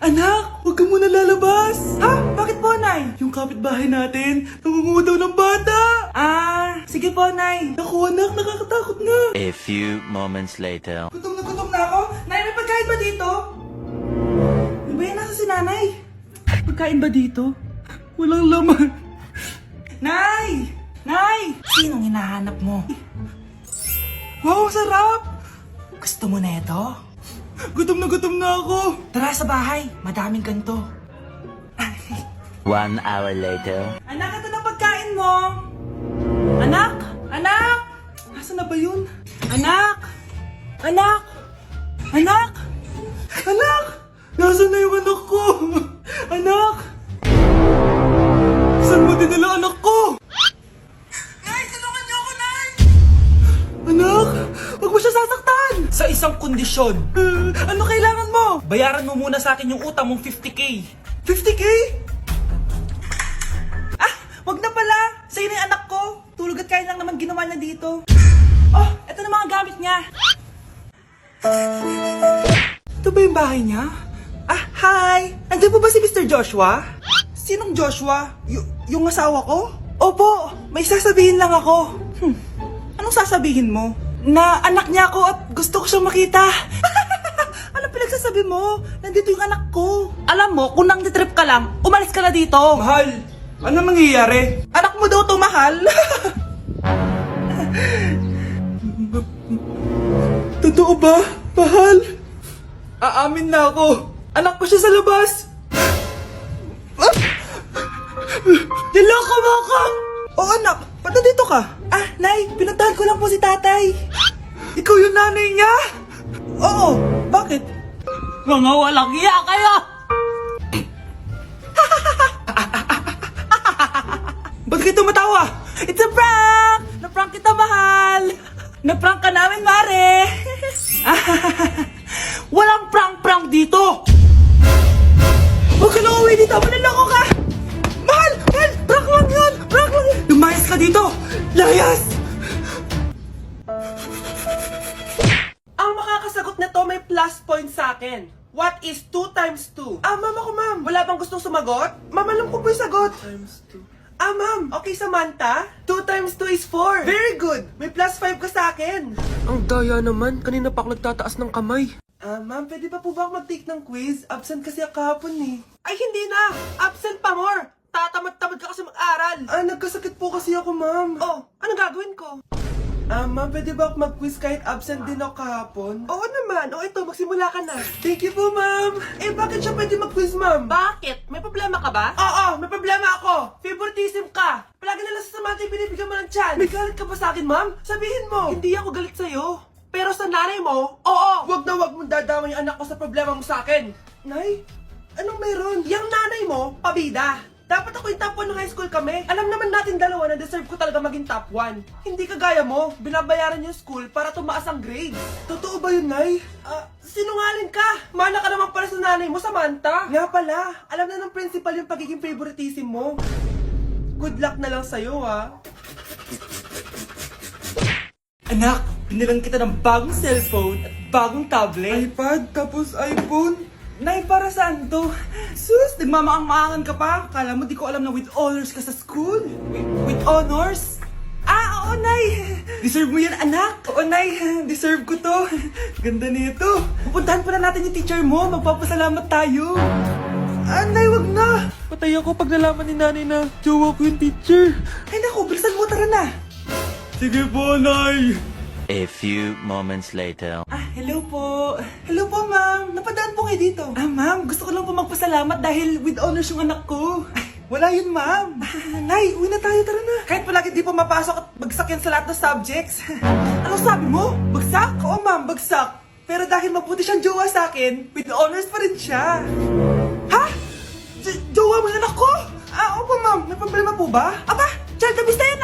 Anak, huwag ka muna lalabas! Ha? Bakit po, Nay? Yung kapitbahay natin, nangungudaw ng bata! Sige po, Nay. Naku, anak, nakakatakot na. A few moments later. Gutom na ako. Nay, may pagkain ba dito? Ano ba yan? Nasa si Nanay? Pagkain ba dito? Walang laman. Nay! Nay! Sinong hinahanap mo? Wow, sarap! Gusto mo na ito? Gutom na ako. Tara sa bahay, madaming ganito. 1 hour later. Anak, ito na pagkain mo. Anak! Anak! Nasaan na ba yun? Anak! Anak! Anak! Anak! Nasaan na yung anak ko? Anak! Saan mo dinala anak ko? Nay, tulungan niyo ako, Nay! Anak! Huwag mo siya sasaktan! Sa isang kondisyon. Ano kailangan mo? Bayaran mo muna sa akin yung utang mong 50k. 50k? Wag na pala! Sa'yo na yung anak ko! Tulog at kain lang naman ginawa niya dito. Oh, eto na mga gamit niya. Ito ba yung bahay niya? Hi! Nandiyan po ba si Mr. Joshua? Sinong Joshua? Yung asawa ko? Opo, may sasabihin lang ako. Anong sasabihin mo? Na anak niya ako at gusto ko siyang makita. Anong pinagsasabi mo? Nandito yung anak ko. Alam mo, kung nang-trip ka lang, umalis ka na dito. Mahal! Ano nangyayari? Anak mo daw to, mahal. Totoo ba, mahal? Aamin na ako. Anak ko siya sa labas. Niloko mo ako! Oo, anak. Ba't nandito ka? Nay, pinuntahan ko lang po si tatay. Ikaw yung nanay niya? Oo. Bakit? Mga walang iya kayo! Ba't kayo tumatawa? It's a prank! Na-prank kita, mahal! Na-prank ka namin, Mare! Walang prank-prank dito! Huwag ka na uwi dito! Manaloko ka! Mahal! Mahal! Prank lang yun! Prank lang yun! Lumayas ka dito! Layas! Ang makakasagot na to may plus point sa akin. What is 2 times 2? Ma'am ako, ma'am. Wala bang gustong sumagot? Ma'am, alam ko po yung sagot. 2 times 2. Ma'am. Okay, Samantha. 2 times 2 is 4. Very good. May plus 5 ka sa akin. Ang daya naman, kanina pa ako nagtataas ng kamay. Ma'am, pwede pa po ba ako mag-take ng quiz? Absent kasi ako kahapon eh. Ay, hindi na! Absent pa more! Tatamad-tamad ka kasi mag-aral. Nagkasakit po kasi ako, ma'am. Oh, ano gagawin ko? Ma'am, pwede ba ako mag-quiz kahit absent din ako kahapon? Oo naman. Ito, magsimula ka na. Thank you po, ma'am. Bakit siya pwede mag-quiz, ma'am? Bakit? May problema ka ba? Oo, may problema ako. Favoritism ka. Palagi na lang sa Samantha yung binibigyan mo ng chance. May galit ka ba sa akin, ma'am? Sabihin mo. Hindi ako galit sa'yo. Pero sa nanay mo, oo. Wag na wag mong dadama yung anak ko sa problema mo sa akin. Nay, anong meron? Yang nanay mo, pabida. Dapat ako yung top 1 ng high school kami. Alam naman natin dalawa na deserve ko talaga maging top 1. Hindi kagaya mo, binabayaran yung school para tumaas ang grades. Totoo ba yun, Nay? Sinungaling ka! Mana ka naman para sa nanay mo, Samantha. Nga pala, alam na ng principal yung pagiging favoritism mo. Good luck na lang sa'yo, Anak, binilang kita ng bagong cellphone at bagong tablet. iPad, tapos iPhone. Nay, para saan to? Sus, nagmamaang-maangan ka pa? Kala mo di ko alam na with honors ka sa school? With honors? Oo, Nay! Deserve mo yan, anak! Oo, Nay! Deserve ko to! Ganda nito! Pupuntahan pa na natin yung teacher mo! Magpapasalamat tayo! Nay, wag na! Patay ako pag nalaman ni nanay na jowa ko yung teacher. Ay, naku! Bilisan mo! Tara na! Sige po, Nay! A few moments later. Hello po. Hello po, ma'am. Napadaan po kayo dito. Ma'am, gusto ko lang po magpasalamat dahil with honors yung anak ko. Wala yun, ma'am. Nay, uwi na tayo. Tara na. Kahit palagi di po mapasok at bagsak yan sa lahat ng subjects. Anong sabi mo? Bagsak? Oo, ma'am, bagsak. Pero dahil mabuti siyang jowa sa akin, with honors pa rin siya. Ha? Jowa mo yung anak ko? Opo, ma'am. May problema po ba? Aba, child abuse na yan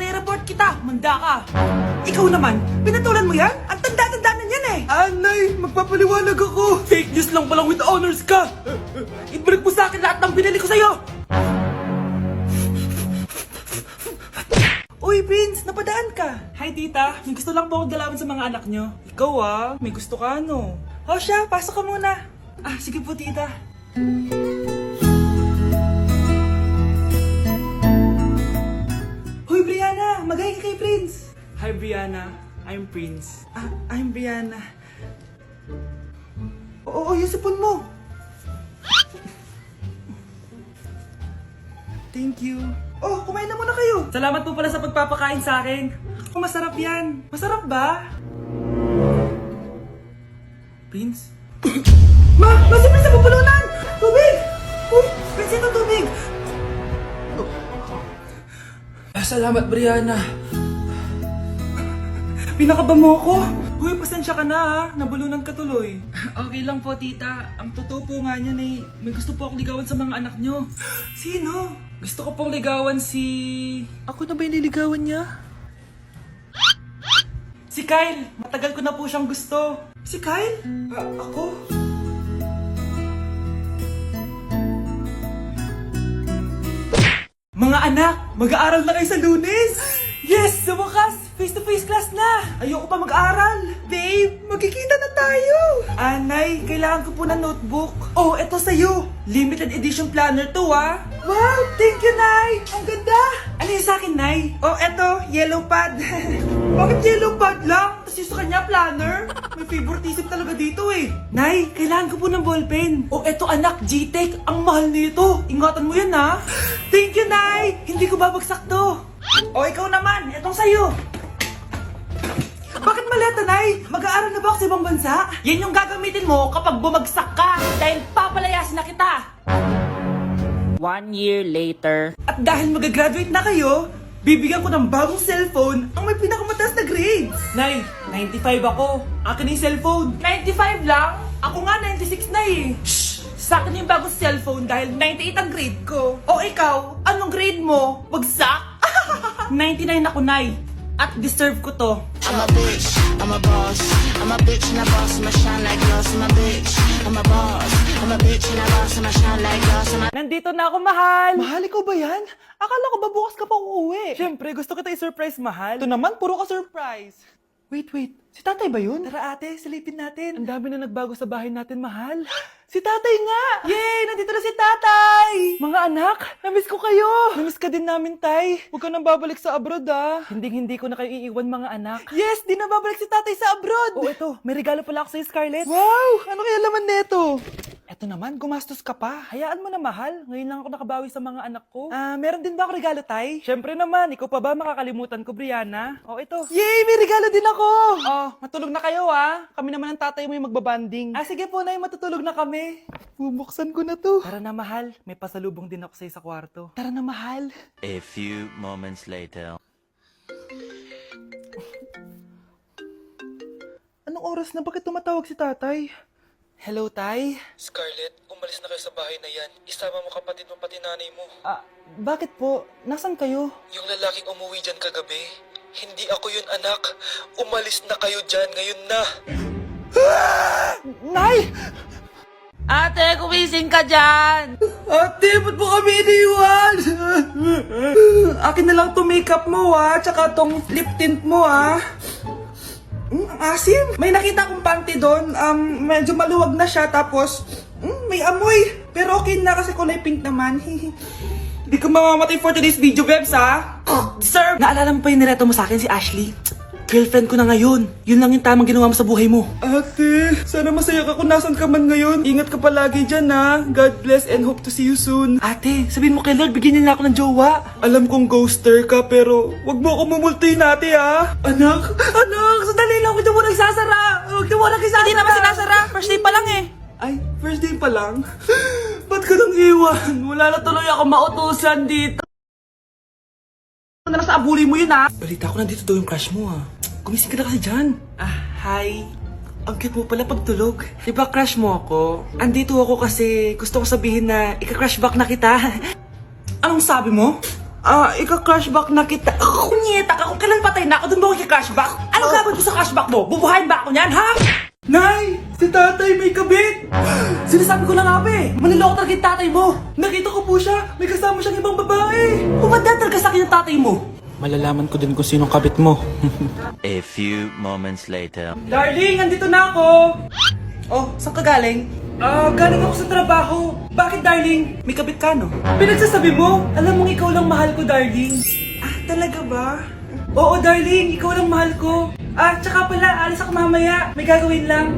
I-report kita. Manda ka. Ikaw naman, pinatulan mo yan? Ang tanda-tanda na yan Nay, magpapaliwanag ako. Fake news lang palang with honors ka. Ibalik mo sa akin lahat ng binili ko sa'yo. Uy, Prince, napadaan ka. Hi, tita. May gusto lang po akong galawan sa mga anak nyo. Ikaw may gusto ka, no? Siya, pasok ka muna. Sige po, tita. Hoy, Brianna! Magay ka kay Prince! Hi, Brianna. I'm Prince. I'm Brianna. Oo, yung sipon mo! Thank you. Oh, kumain na muna kayo! Salamat po pala sa pagpapakain sa akin. Oh, masarap yan. Masarap ba? Prince? Ma! Si Prince sa pupulunan! Tubig! Uy! Prince, ito tubig! Salamat, Brianna. Pinakaba mo ako. Uy, pasensya ka na ha. Nabulunan ka tuloy. Okay lang po, tita. Ang totoo po nga niyan eh, may gusto po akong ligawan sa mga anak nyo. Sino? Gusto ko pong ligawan si... Ako na ba yung niligawan niya? Si Kyle! Matagal ko na po siyang gusto. Si Kyle? Ako? Mga anak, mag-aaral na kayo sa Lunes! Yes! Sa wakas! Face-to-face class na! Ayoko pa mag-aral! Babe, magkikita na tayo! Anay, kailangan ko po ng notebook. Oh, eto sa'yo! Limited edition planner to ah! Wow! Thank you, Nay! Ang ganda! Ano yung sa'kin, Nay? Oh, eto, yellow pad. Bakit yellow pad lang? Tapos yung sa kanya, planner? May favoritism talaga dito eh. Nay, kailangan ko po ng ballpen. Oh, eto anak, G-Tech. Ang mahal nito. Ingatan mo yan ha. Thank you, Nay! Hindi ko babagsak to. O, ikaw naman! Etong sa'yo! Bakit maleta, Nay? Mag-aaral na ba ako sa ibang bansa? Yan yung gagamitin mo kapag bumagsak ka. Dahil papalayasin na kita. 1 year later. At dahil mag-graduate na kayo, bibigyan ko ng bagong cellphone ang may pinakamataas na grades. Nay, 95 ako. Akin na yung cellphone. 95 lang? Ako nga 96 na eh. Shh! Sa akin yung bagong cellphone dahil 98 ang grade ko. O ikaw, anong grade mo? Bagsak? 99 ako, Nay. At deserve ko to. I'm a bitch, I'm a boss. I'm a bitch and a boss, I'ma shine like gloss. I'm a bitch, I'm a boss. I'm a bitch and a boss, I'ma shine like gloss. Nandito na ako, mahal. Mahal, ikaw ba yan? Akala ko ba bukas ka pa uuwi? Siyempre, gusto kita i-surprise, mahal. Ito naman, puro ka surprise. Wait. Si tatay ba yun? Tara ate, silipin natin. Ang dami na nagbago sa bahay natin, mahal. Si tatay nga! Yay! Nandito na si tatay! Mga anak, namiss ko kayo! Namiss ka din namin, tay. Huwag ka nang babalik sa abroad, ah. Hindi ko na kayo iiwan, mga anak. Yes, di na babalik si tatay sa abroad! Oh, eto, may regalo pala ako sa'yo, Scarlett. Wow! Ano kaya laman neto? Eto naman, gumastos ka pa. Hayaan mo na, mahal. Ngayon lang ako nakabawi sa mga anak ko. Meron din ba ako regalo, tay? Siyempre naman, ikaw pa ba makakalimutan ko, Brianna? Oh, ito. Yay! May regalo din ako! Oh, matulog na kayo, ah. Kami naman ang tatay mo yung magbabanding. Sige po, Nay, matutulog na kami. Bubuksan ko na to. Tara na, mahal. May pasalubong din ako sa'yo sa kwarto. Tara na, mahal. A few moments later. Anong oras na? Bakit tumatawag si tatay? Hello, tay. Scarlett, umalis na kayo sa bahay na yan. Isama mo kapatid mo pati nanay mo. Bakit po? Nasaan kayo? Yung lalaking umuwi dyan kagabi, hindi ako yun anak. Umalis na kayo dyan ngayon na. Nay! Ate, kumising ka dyan! Ate, ba't mo kami iniwan? Akin na lang to makeup mo tsaka tong lip tint mo ang asim. May nakita akong panty doon, medyo maluwag na siya tapos may amoy. Pero okay na kasi kulay pink naman. Hindi ka mamamatay for today's video, Bebs Sir! Naalala mo pa yung nireto mo sa akin si Ashley? Girlfriend ko na ngayon. Yun lang yung tamang ginawa mo sa buhay mo. Ate, sana masaya ka kung nasan ka man ngayon. Ingat ka palagi dyan God bless and hope to see you soon. Ate, sabihin mo kay Lord, bigyan niya na ako ng jowa. Alam kong ghoster ka pero wag mo ako mumultuin ate Anak, Sandali lang, huwag niyo mo nagsasara. Huwag niyo mo nagsasara. Hindi naman sinasara. First day pa lang eh. Ay, first day pa lang? Ba't ka nang iwan? Wala na tuloy ako mautusan dito. Ano na sa abuli mo yun Balita ko nandito daw yung crush mo Gumising ka na kasi dyan. Hi. Ang cute mo pala pagtulog. Diba crush mo ako? Andito ako kasi gusto ko sabihin na ika-crush back na kita. Anong sabi mo? Ika-crush back na kita. Kunyeta ka, kung kailan patay na ako, doon ba ako ika-crush back? Anong gagawin ko sa crush back mo? Bubuhayin ba ako niyan, ha? Nay! Si tatay may kabit! Sinasabi ko lang nga maniloko talaga yung tatay mo. Nakita ko po siya! May kasama siyang ibang babae! Humanda talaga sa akin yung tatay mo. Malalaman ko din kung sinong kabit mo. A few moments later. Darling, andito na ako. Oh, saan ka galing? Galing ako sa trabaho. bakit, darling? May kabit ka, no? Pinagsasabi mo? Alam mong ikaw lang mahal ko, darling. Ah, talaga ba? Oo, darling. Ikaw lang mahal ko. Tsaka pala, alis ako mamaya. May gagawin lang.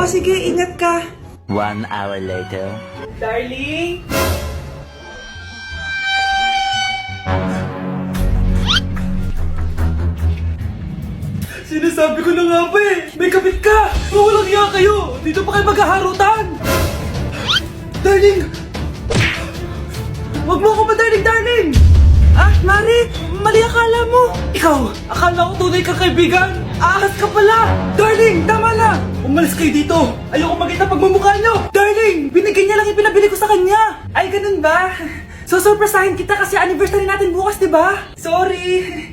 Sige, ingat ka. 1 hour later. Darling? Sinasabi ko na nga ba eh! May kabit ka! Walang iya kayo! Dito pa kayo maghaharutan! Darling! Wag mo ako ba, darling! Mari! Mali akala mo! Ikaw! Akala ko tunay kang kaibigan! Ahas ka pala! Darling! Tama na! Umalis kayo dito! Ayoko makita pagmumukha nyo! Darling! Binigyan niya lang yung pinabili ko sa kanya! Ay, ganun ba? So, surpresahin kita kasi anniversary natin bukas, di ba? Sorry!